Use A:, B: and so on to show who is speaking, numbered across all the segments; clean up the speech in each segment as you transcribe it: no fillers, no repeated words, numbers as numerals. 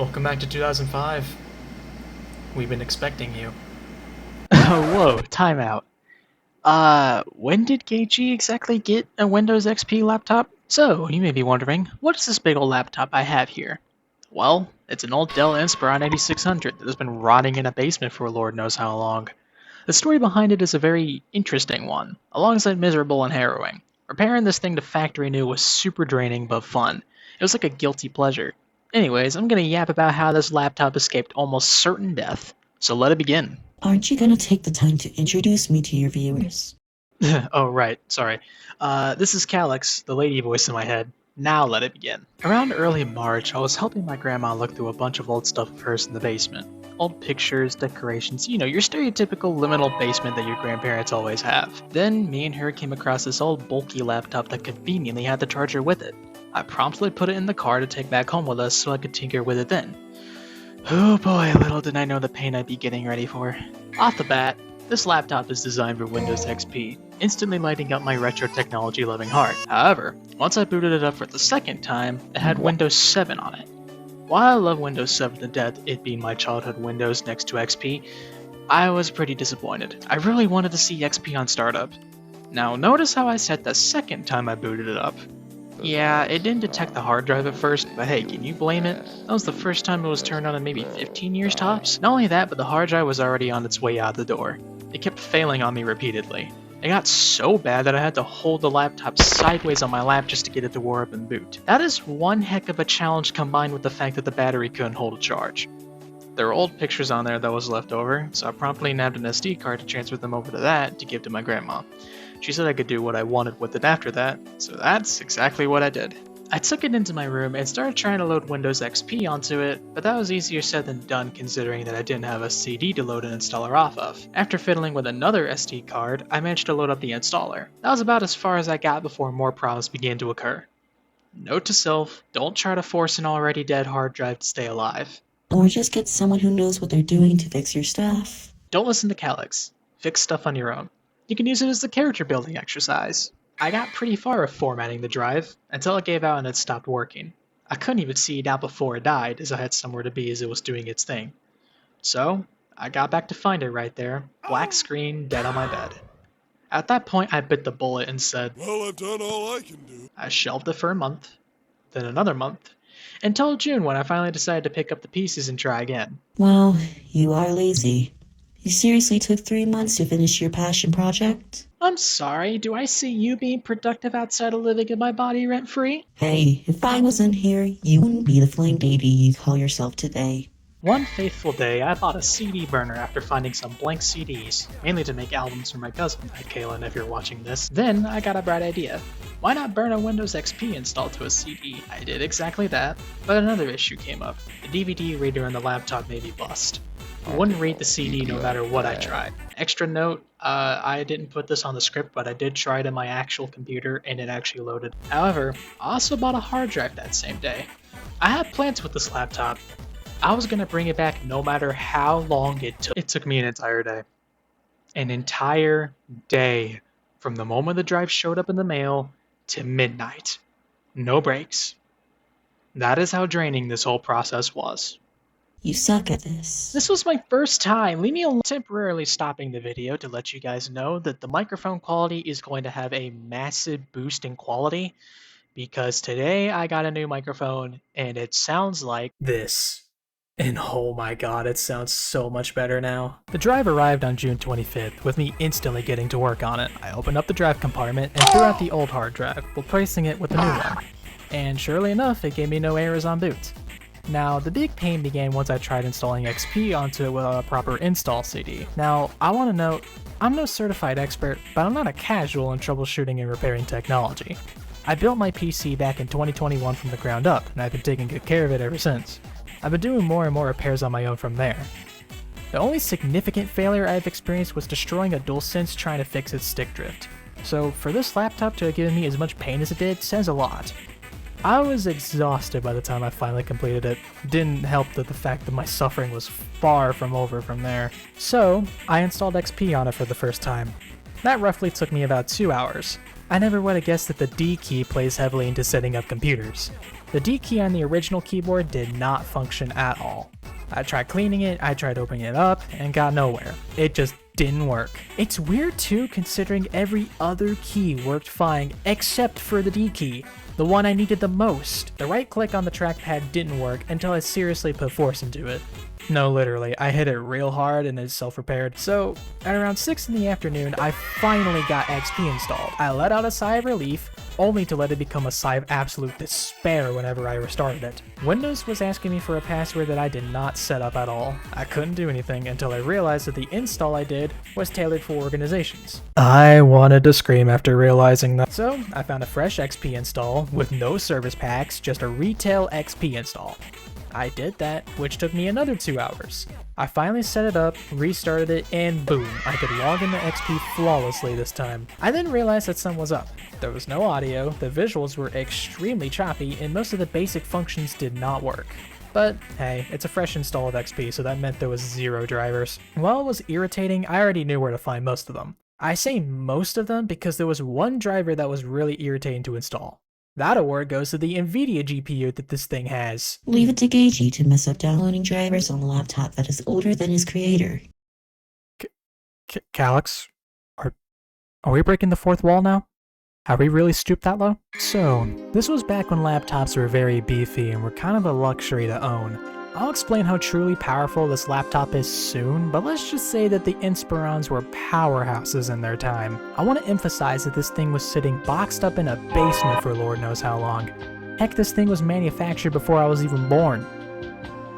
A: Welcome back to 2005. We've been expecting you.
B: Whoa, timeout. When did Gagey exactly get a Windows XP laptop? So, you may be wondering, what is this big old laptop I have here? Well, it's an old Dell Inspiron 8600 that has been rotting in a basement for Lord knows how long. The story behind it is a very interesting one, alongside miserable and harrowing. Repairing this thing to factory new was super draining but fun. It was like a guilty pleasure. Anyways, I'm gonna yap about how this laptop escaped almost certain death. So let it begin.
C: Aren't you gonna take the time to introduce me to your viewers?
B: Oh, right, sorry. This is Calyx, the lady voice in my head. Now let it begin. Around early March, I was helping my grandma look through a bunch of old stuff of hers in the basement. Old pictures, decorations, you know, your stereotypical liminal basement that your grandparents always have. Then, me and her came across this old bulky laptop that conveniently had the charger with it. I promptly put it in the car to take back home with us so I could tinker with it then. Oh boy, little did I know the pain I'd be getting ready for. Off the bat, this laptop is designed for Windows XP, instantly lighting up my retro technology loving heart. However, once I booted it up for the second time, it had Windows 7 on it. While I love Windows 7 to death, it being my childhood Windows next to XP, I was pretty disappointed. I really wanted to see XP on startup. Now notice how I said the second time I booted it up. Yeah, it didn't detect the hard drive at first, but hey, can you blame it? That was the first time it was turned on in maybe 15 years tops. Not only that, but the hard drive was already on its way out the door. It kept failing on me repeatedly. It got so bad that I had to hold the laptop sideways on my lap just to get it to warm up and boot. That is one heck of a challenge combined with the fact that the battery couldn't hold a charge. There were old pictures on there that was left over, so I promptly nabbed an SD card to transfer them over to that to give to my grandma. She said I could do what I wanted with it after that, so that's exactly what I did. I took it into my room and started trying to load Windows XP onto it, but that was easier said than done considering that I didn't have a CD to load an installer off of. After fiddling with another SD card, I managed to load up the installer. That was about as far as I got before more problems began to occur. Note to self, don't try to force an already dead hard drive to stay alive.
C: Or just get someone who knows what they're doing to fix your stuff.
B: Don't listen to Calyx. Fix stuff on your own. You can use it as a character building exercise. I got pretty far with formatting the drive, until it gave out and it stopped working. I couldn't even see it out before it died, as I had somewhere to be as it was doing its thing. So, I got back to find it right there, black screen, dead on my bed. At that point, I bit the bullet and said,
D: Well, I've done all I can do.
B: I shelved it for a month, then another month, until June when I finally decided to pick up the pieces and try again.
C: Well, you are lazy. You seriously took 3 months to finish your passion project?
B: I'm sorry, do I see you being productive outside of living in my body rent-free?
C: Hey, if I wasn't here, you wouldn't be the flame baby you call yourself today.
B: One faithful day, I bought a CD burner after finding some blank CDs, mainly to make albums for my cousin. Hi Kaylin, if you're watching this. Then, I got a bright idea. Why not burn a Windows XP installed to a CD? I did exactly that, but another issue came up. The DVD reader on the laptop made me bust. I wouldn't read the CD no matter what I tried. Extra note, I didn't put this on the script, but I did try it on my actual computer and it actually loaded. However, I also bought a hard drive that same day. I had plans with this laptop. I was gonna bring it back no matter how long it took. It took me an entire day. An entire day. From the moment the drive showed up in the mail to midnight. No breaks. That is how draining this whole process was.
C: You suck at this.
B: This was my first time. Leave me alone. Temporarily stopping the video to let you guys know that the microphone quality is going to have a massive boost in quality because today I got a new microphone and it sounds like this. And oh my god, it sounds so much better now. The drive arrived on June 25th, with me instantly getting to work on it. I opened up the drive compartment and threw out the old hard drive, replacing it with the new one. And surely enough, it gave me no errors on boot. Now, the big pain began once I tried installing XP onto it with a proper install CD. Now, I want to note, I'm no certified expert, but I'm not a casual in troubleshooting and repairing technology. I built my PC back in 2021 from the ground up, and I've been taking good care of it ever since. I've been doing more and more repairs on my own from there. The only significant failure I've experienced was destroying a DualSense trying to fix its stick drift. So for this laptop to have given me as much pain as it did says a lot. I was exhausted by the time I finally completed it. Didn't help that the fact that my suffering was far from over from there. So, I installed XP on it for the first time. That roughly took me about 2 hours.
A: I never would have guessed that the D key plays heavily into setting up computers. The D key on the original keyboard did not function at all. I tried cleaning it, I tried opening it up, and got nowhere. It just didn't work. It's weird too, considering every other key worked fine except for the D key, the one I needed the most. The right click on the trackpad didn't work until I seriously put force into it. No, literally, I hit it real hard and it self-repaired. So, at around 6 in the afternoon, I finally got XP installed. I let out a sigh of relief, only to let it become a sigh of absolute despair whenever I restarted it. Windows was asking me for a password that I did not set up at all. I couldn't do anything until I realized that the install I did was tailored for organizations. I wanted to scream after realizing that. So, I found a fresh XP install with no service packs, just a retail XP install. I did that, which took me another 2 hours. I finally set it up, restarted it, and boom, I could log into XP flawlessly this time. I then realized that something was up. There was no audio, the visuals were extremely choppy, and most of the basic functions did not work. But hey, it's a fresh install of XP, so that meant there was 0 drivers. While it was irritating, I already knew where to find most of them. I say most of them because there was one driver that was really irritating to install. That award goes to the NVIDIA GPU that this thing has.
C: Leave it to Gagey to mess up downloading drivers on a laptop that is older than his creator.
A: Calyx, are we breaking the fourth wall now? Have we really stooped that low? So, this was back when laptops were very beefy and were kind of a luxury to own. I'll explain how truly powerful this laptop is soon, but let's just say that the Inspirons were powerhouses in their time. I want to emphasize that this thing was sitting boxed up in a basement for Lord knows how long. Heck, this thing was manufactured before I was even born.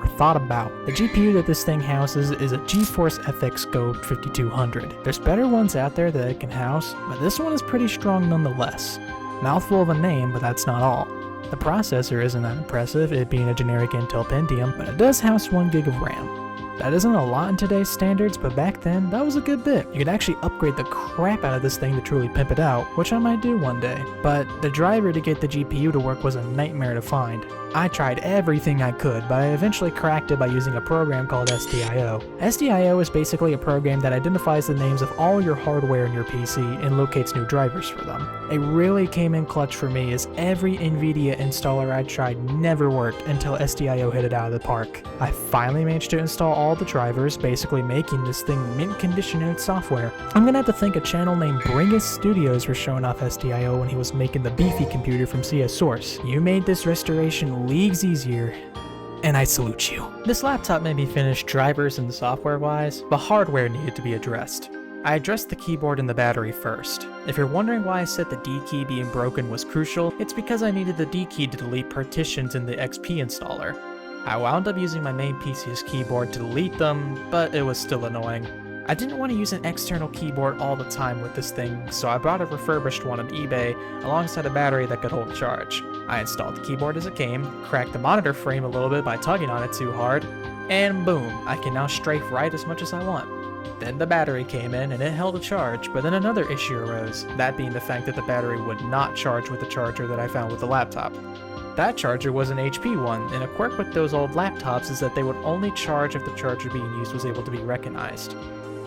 A: Or thought about. The GPU that this thing houses is a GeForce FX Go 5200. There's better ones out there that it can house, but this one is pretty strong nonetheless. Mouthful of a name, but that's not all. The processor isn't that impressive, it being a generic Intel Pentium, but it does house 1 gig of RAM. That isn't a lot in today's standards, but back then, that was a good bit. You could actually upgrade the crap out of this thing to truly pimp it out, which I might do one day. But the driver to get the GPU to work was a nightmare to find. I tried everything I could, but I eventually cracked it by using a program called SDIO. SDIO is basically a program that identifies the names of all your hardware in your PC and locates new drivers for them. It really came in clutch for me, as every NVIDIA installer I tried never worked until SDIO hit it out of the park. I finally managed to install all the drivers, basically making this thing mint condition in its software. I'm gonna have to thank a channel named Bringus Studios for showing off SDIO when he was making the beefy computer from CS Source. You made this restoration leagues easier, and I salute you. This laptop may be finished drivers and software wise, but hardware needed to be addressed. I addressed the keyboard and the battery first. If you're wondering why I said the D key being broken was crucial, it's because I needed the D key to delete partitions in the XP installer. I wound up using my main PC's keyboard to delete them, but it was still annoying. I didn't want to use an external keyboard all the time with this thing, so I bought a refurbished one on eBay alongside a battery that could hold charge. I installed the keyboard as it came, cracked the monitor frame a little bit by tugging on it too hard, and boom, I can now strafe right as much as I want. Then the battery came in and it held a charge, but then another issue arose, that being the fact that the battery would not charge with the charger that I found with the laptop. That charger was an HP one, and a quirk with those old laptops is that they would only charge if the charger being used was able to be recognized.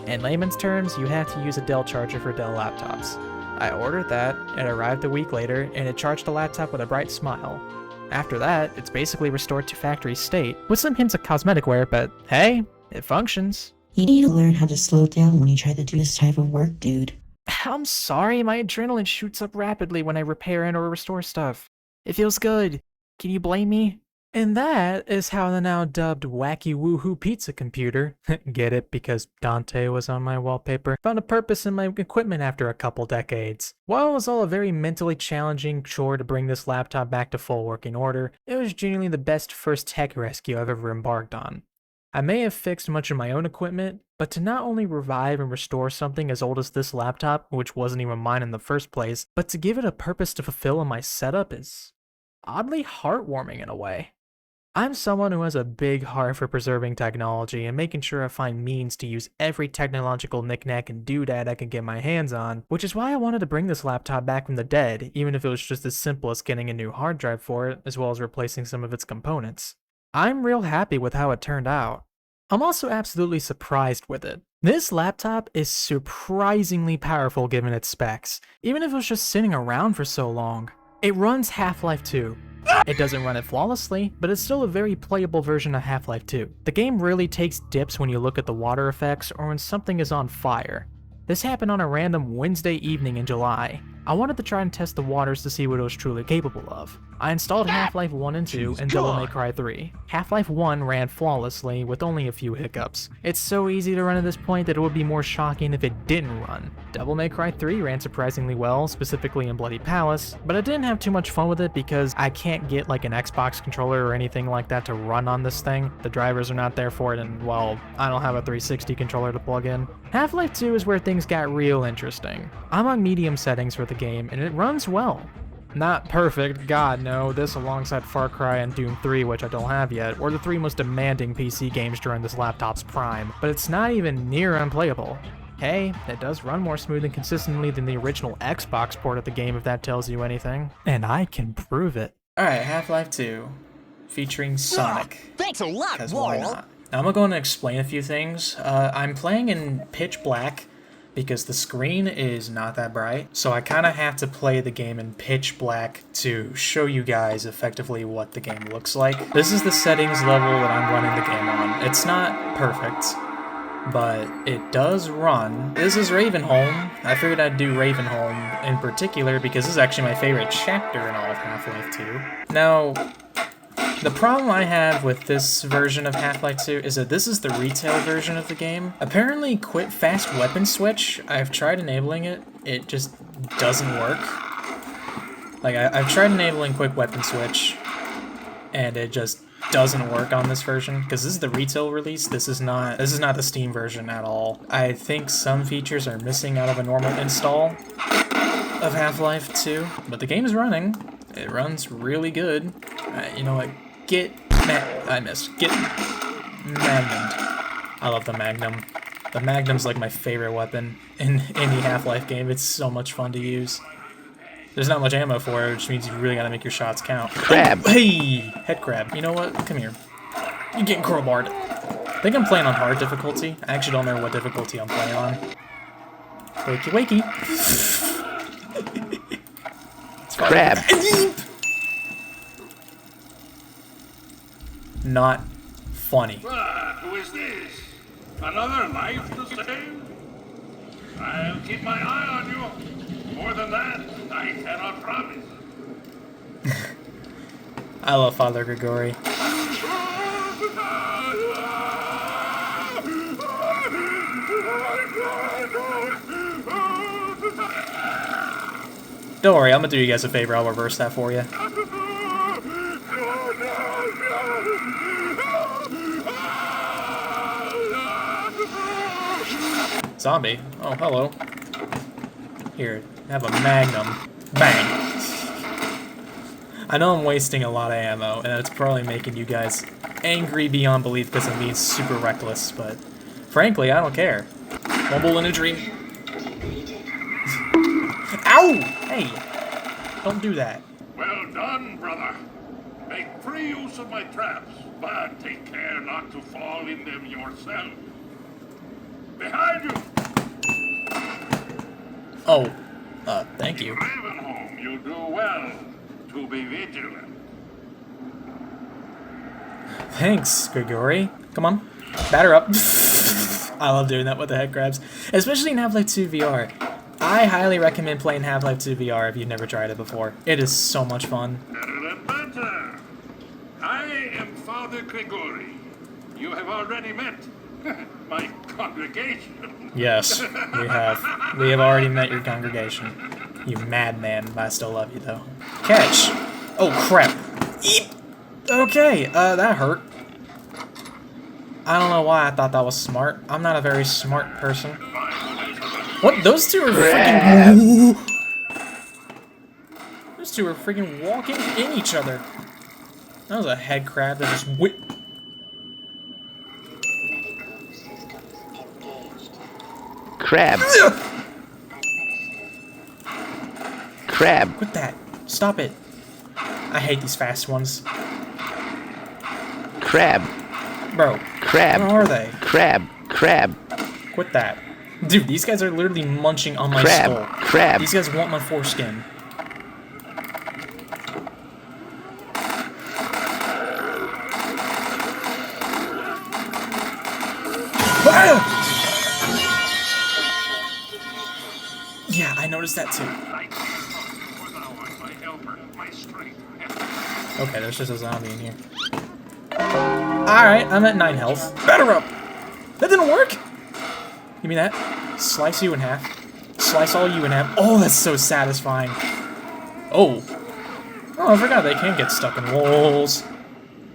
A: In layman's terms, you have to use a Dell charger for Dell laptops. I ordered that, it arrived a week later, and it charged the laptop with a bright smile. After that, it's basically restored to factory state, with some hints of cosmetic wear, but hey, it functions.
C: You need to learn how to slow down when you try to do this type of work, dude.
A: I'm sorry, my adrenaline shoots up rapidly when I repair and or restore stuff. It feels good. Can you blame me? And that is how the now dubbed Wacky Woohoo Pizza computer, get it because Dante was on my wallpaper, found a purpose in my equipment after a couple decades. While it was all a very mentally challenging chore to bring this laptop back to full working order, it was genuinely the best first tech rescue I've ever embarked on. I may have fixed much of my own equipment, but to not only revive and restore something as old as this laptop, which wasn't even mine in the first place, but to give it a purpose to fulfill in my setup is oddly heartwarming in a way. I'm someone who has a big heart for preserving technology and making sure I find means to use every technological knickknack and doodad I can get my hands on, which is why I wanted to bring this laptop back from the dead, even if it was just as simple as getting a new hard drive for it, as well as replacing some of its components. I'm real happy with how it turned out. I'm also absolutely surprised with it. This laptop is surprisingly powerful given its specs, even if it was just sitting around for so long. It runs Half-Life 2. It doesn't run it flawlessly, but it's still a very playable version of Half-Life 2. The game really takes dips when you look at the water effects or when something is on fire. This happened on a random Wednesday evening in July. I wanted to try and test the waters to see what it was truly capable of. I installed Half-Life 1 and 2 and Devil May Cry 3. Half-Life 1 ran flawlessly with only a few hiccups. It's so easy to run at this point that it would be more shocking if it didn't run. Devil May Cry 3 ran surprisingly well, specifically in Bloody Palace, but I didn't have too much fun with it because I can't get like an Xbox controller or anything like that to run on this thing. The drivers are not there for it, and well, I don't have a 360 controller to plug in. Half-Life 2 is where things got real interesting. I'm on medium settings for the game, and it runs well. Not perfect, god no, this alongside Far Cry and Doom 3, which I don't have yet, were the 3 most demanding PC games during this laptop's prime, but it's not even near unplayable. Hey, it does run more smooth and consistently than the original Xbox port of the game if that tells you anything. And I can prove it. Alright, Half-Life 2, featuring Sonic.
E: Thanks a lot,
A: Because why
E: Warl.
A: not? Now I'm going to explain a few things. I'm playing in pitch black, because the screen is not that bright, so I kind of have to play the game in pitch black to show you guys effectively what the game looks like. This is the settings level that I'm running the game on. It's not perfect, but it does run. This is Ravenholm. I figured I'd do Ravenholm in particular because this is actually my favorite chapter in all of Half-Life 2. Now, the problem I have with this version of Half-Life 2 is that this is the retail version of the game. Apparently, Quit Fast Weapon Switch, I've tried enabling it, it just doesn't work. Like, I've tried enabling Quick Weapon Switch, and it just doesn't work on this version, because this is the retail release, this is not the Steam version at all. I think some features are missing out of a normal install of Half-Life 2, but the game is running. It runs really good. You know what? Get Magnumed. I love the Magnum. The Magnum's like my favorite weapon in any Half-Life game. It's so much fun to use. There's not much ammo for it, which means you really gotta make your shots count.
E: Crab.
A: Hey! Head crab. You know what? Come here. You're getting crowbarred. I think I'm playing on hard difficulty. I actually don't know what difficulty I'm playing on. Wakey wakey.
E: Crab.
A: Not funny.
F: Who is this? Another life to save? I'll keep my eye on you. More than that, I cannot promise.
A: I love Father Grigori. Don't worry, I'm gonna do you guys a favor. I'll reverse that for you. Zombie. Oh, hello. Here, have a Magnum. Bang. I know I'm wasting a lot of ammo, and it's probably making you guys angry beyond belief because I'm being super reckless, but frankly, I don't care. Mumble in a dream. Ow! Hey! Don't do that.
F: Well done, brother. Make free use of my traps, but take care not to fall in them yourself. Behind you!
A: Oh, thank you.
F: Ravenholm, you do well to be vigilant.
A: Thanks, Grigori. Come on, batter up. I love doing that with the head crabs, especially in Half-Life 2 VR. I highly recommend playing Half-Life 2 VR if you've never tried it before. It is so much fun.
F: Better and better. I am Father Grigori. You have already met my congregation.
A: Yes, we have. We have already met your congregation. You madman, but I still love you though. Catch! Oh crap! Eep! Okay, that hurt. I don't know why I thought that was smart. I'm not a very smart person. What? Those two are freaking... Those two are freaking walking in each other. That was a head crab that just whipped...
E: Crab. Crab.
A: Quit that. Stop it. I hate these fast ones.
E: Crab.
A: Bro.
E: Crab.
A: Where are they?
E: Crab. Crab.
A: Quit that. Dude, these guys are literally munching on my
E: Crab.
A: skull.
E: Crab.
A: These guys want my foreskin. Ah! Yeah, I noticed that too. Okay, there's just a zombie in here. Alright, I'm at 9 health. Batter up! That didn't work! Give me that. Slice you in half. Slice all you in half. Oh, that's so satisfying. Oh. Oh, I forgot they can get stuck in walls.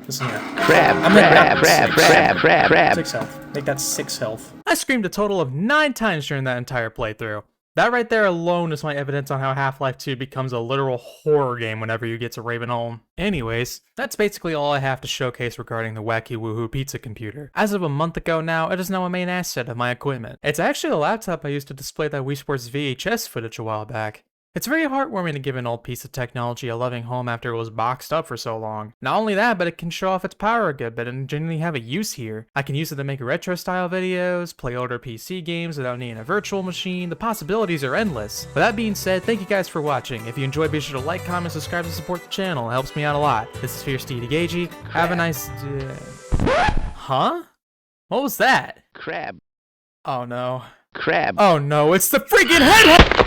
A: Listen here.
E: Crab.
A: I'm
E: Crab.
A: at
E: Crab. Crab. Crab. Crab.
A: 6 health. Make that 6 health. I screamed a total of 9 times during that entire playthrough. That right there alone is my evidence on how Half-Life 2 becomes a literal horror game whenever you get to Ravenholm. Anyways, that's basically all I have to showcase regarding the wacky woohoo pizza computer. As of a month ago now, it is now a main asset of my equipment. It's actually a laptop I used to display that Wii Sports VHS footage a while back. It's very heartwarming to give an old piece of technology a loving home after it was boxed up for so long. Not only that, but it can show off its power a good bit and genuinely have a use here. I can use it to make retro style videos, play older PC games without needing a virtual machine. The possibilities are endless. With that being said, thank you guys for watching. If you enjoyed, be sure to like, comment, subscribe to support the channel. It helps me out a lot. This is FierceDeityGagey. Have a nice Huh? What was that?
E: Crab.
A: Oh no.
E: Crab.
A: Oh no, it's the freaking head!